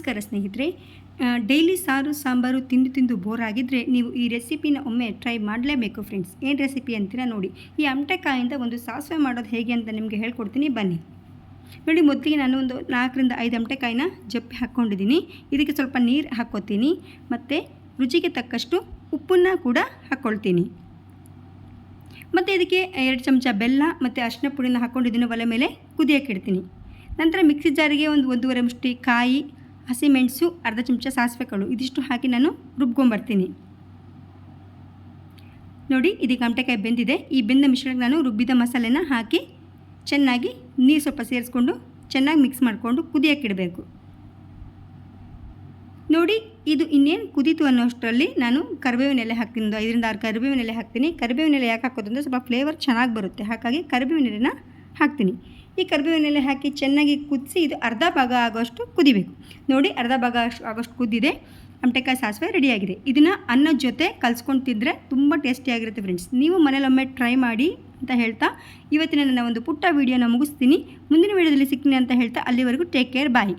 ನಮಸ್ಕಾರ ಸ್ನೇಹಿತರೆ. ಡೈಲಿ ಸಾರು ಸಾಂಬಾರು ತಿಂದು ತಿಂದು ಬೋರ್ ಆಗಿದ್ದರೆ ನೀವು ಈ ರೆಸಿಪಿನ ಒಮ್ಮೆ ಟ್ರೈ ಮಾಡಲೇಬೇಕು ಫ್ರೆಂಡ್ಸ್. ಏನು ರೆಸಿಪಿ ಅಂತೀರಾ ನೋಡಿ. ಈ ಅಮಟೆಕಾಯಿಂದ ಒಂದು ಸಾಸಿವೆ ಮಾಡೋದು ಹೇಗೆ ಅಂತ ನಿಮಗೆ ಹೇಳ್ಕೊಡ್ತೀನಿ ಬನ್ನಿ. ನೋಡಿ, ಮೊದಲಿಗೆ ನಾನು ಒಂದು 4ರಿಂದ 5 ಅಮಟೆಕಾಯಿನ ಜಪ್ಪಿ ಹಾಕ್ಕೊಂಡಿದ್ದೀನಿ. ಇದಕ್ಕೆ ಸ್ವಲ್ಪ ನೀರು ಹಾಕ್ಕೊತೀನಿ ಮತ್ತು ರುಚಿಗೆ ತಕ್ಕಷ್ಟು ಉಪ್ಪನ್ನು ಕೂಡ ಹಾಕ್ಕೊಳ್ತೀನಿ. ಮತ್ತು ಇದಕ್ಕೆ 2 ಚಮಚ ಬೆಲ್ಲ ಮತ್ತು ಅರಿಶಿನ ಪುಡಿನ ಹಾಕ್ಕೊಂಡಿದ್ದೀನಿ. ಒಲೆ ಮೇಲೆ ಕುದಿಯೋಕೆ ಇಡ್ತೀನಿ. ನಂತರ ಮಿಕ್ಸಿ ಜಾರಿಗೆ ಒಂದು 1.5 ಮುಷ್ಟಿ ಕಾಯಿ, ಹಸಿಮೆಣಸು, ಅರ್ಧ ಚಮಚ ಸಾಸಿವೆ ಕಾಳು ಇದಿಷ್ಟು ಹಾಕಿ ನಾನು ರುಬ್ಕೊಂಬರ್ತೀನಿ. ನೋಡಿ, ಇದಕ್ಕೆ ಅಮಟೆಕಾಯಿ ಬೆಂದಿದೆ. ಈ ಬೆಂದ ಮಿಶ್ರಣಕ್ಕೆ ನಾನು ರುಬ್ಬಿದ ಮಸಾಲೆನ ಹಾಕಿ ಚೆನ್ನಾಗಿ ನೀರು ಸ್ವಲ್ಪ ಸೇರಿಸ್ಕೊಂಡು ಚೆನ್ನಾಗಿ ಮಿಕ್ಸ್ ಮಾಡಿಕೊಂಡು ಕುದಿಯೋಕೆ ಇಡಬೇಕು. ನೋಡಿ, ಇದು ಇನ್ನೇನು ಕುದೀತು ಅನ್ನೋಷ್ಟರಲ್ಲಿ ನಾನು ಕರಿಬೇವಿನ ಎಲೆ ಹಾಕ್ತೀನಿ. 5ರಿಂದ 6 ಕರಿಬೇವಿನ ಎಲೆ ಹಾಕ್ತೀನಿ. ಕರಿಬೇವಿನ ಎಲೆ ಯಾಕೆ ಹಾಕೋದಂದರೆ ಸ್ವಲ್ಪ ಫ್ಲೇವರ್ ಚೆನ್ನಾಗಿ ಬರುತ್ತೆ, ಹಾಗಾಗಿ ಕರಿಬೇವಿನ ಎಲೆನ ಹಾಕ್ತೀನಿ. ಈ ಕರಿಬೇವಿನ ಎಲೆ ಹಾಕಿ ಚೆನ್ನಾಗಿ ಕುದಿಸಿ ಇದು ಅರ್ಧ ಭಾಗ ಆಗೋಷ್ಟು ಕುದಿಬೇಕು. ನೋಡಿ, ಅರ್ಧ ಭಾಗ ಆಗೋಷ್ಟು ಕುದ್ದಿದೆ. ಅಮಟೆಕಾಯಿ ಸಾಸಿವೆ ರೆಡಿಯಾಗಿದೆ. ಇದನ್ನು ಅನ್ನದ ಜೊತೆ ಕಲಿಸ್ಕೊಂಡು ತಿಂದರೆ ತುಂಬ ಟೇಸ್ಟಿಯಾಗಿರುತ್ತೆ ಫ್ರೆಂಡ್ಸ್. ನೀವು ಮನೇಲೊಮ್ಮೆ ಟ್ರೈ ಮಾಡಿ ಅಂತ ಹೇಳ್ತಾ ಇವತ್ತಿನ ನನ್ನ ಒಂದು ಪುಟ್ಟ ವೀಡಿಯೋನ ಮುಗಿಸ್ತೀನಿ. ಮುಂದಿನ ವೀಡಿಯೋದಲ್ಲಿ ಸಿಗ್ತೀನಿ ಅಂತ ಹೇಳ್ತಾ ಅಲ್ಲಿವರೆಗೂ ಟೇಕ್ ಕೇರ್, ಬಾಯ್.